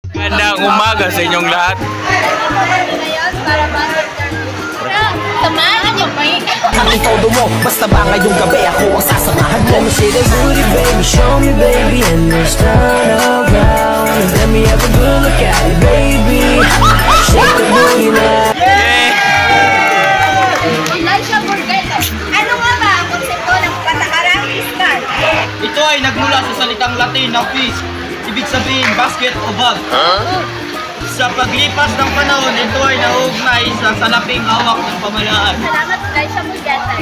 Magandang umaga sa inyong lahat. Samahan niyo ba yun? Ang itodo mo, basta ba ngayong gabi ako ang sasamahan mo? Let me see the booty, baby, show me, baby, and let's turn around. Let me have a good look at it, baby. Shake the booty now. Elijah Burgueto, ano nga ba ang konsepto ng patakarang fiskal? Ito ay nagmula sa salitang Latin na fish, ibig sabihin basket o bag. Sa paglipas ng panahon, ito ay nauugnay sa salaping hawak ng pamahalaan. Salamat, Elijah Burgueto.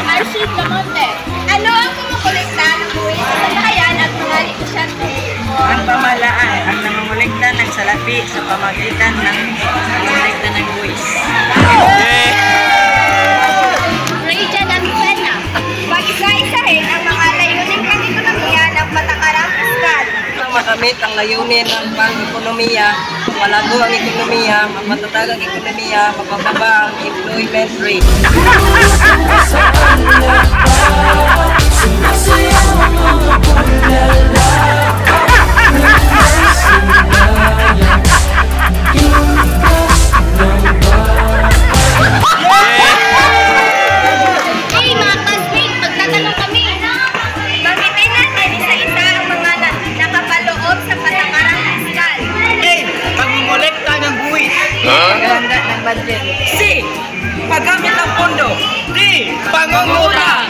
Arshid Lamonte, ano ang kumukolekta ng buwis sa sasakyan at mga negosyante? Ang pamahalaan ang nangongolekta ng salapi sa pamagitan ng pangongolekta ng buwis. Rachel Antuena, pag-isa-isahin ang mga layuning pang-ekonomiya ng patakarang fiskal. Makamit ang layunin ng pang-ekonomiya, mapalago ang ekonomiya, mapatatag ang ekonomiya, mapababa ang employment rate. Hey mga classmates, magtatanong kami. Banggitin natin isa-isa ang mga nakapaloob sa patakarang fiskal. A. Pangongolekta ng buwis. Paghahanda ng budget. C. Paggamit ng pondo. D. Pangungutang.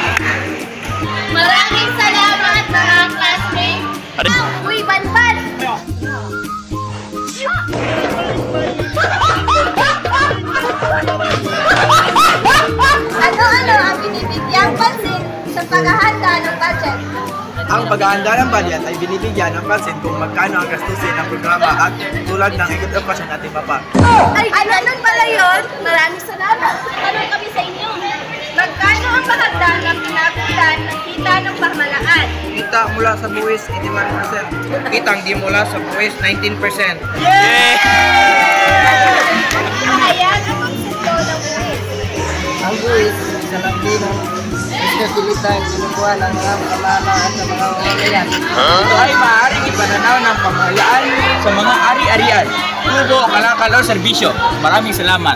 Maraming salamat mga classmates. Uy, Banban! Ano-ano ang binibigyang pansin sa paghahanda ng budget? Ang paghahanda ng budget ay binibigyan ng pansin kung magkano ang gastusin ng programa at tulad ng edukasyon at iba pa. Ay, ganun pala yun? Maraming salamat. Tanong kami sa inyo. Magkano ang bahagda ng pinagutan ng kita ng pamahalaan? Kita mula sa buwis, 81%. Kitang di mula sa buwis, 19%. Ayan ang konsepto ng buwis. Ang buwis, salapi ng responsibilidad kinukuha ng mga pamahalaan sa mga mamamayan. Ito ay maaaring ipananaw ng pamahalaan sa mga ari-arian, tubo, kalakal o serbisyo. Maraming salamat.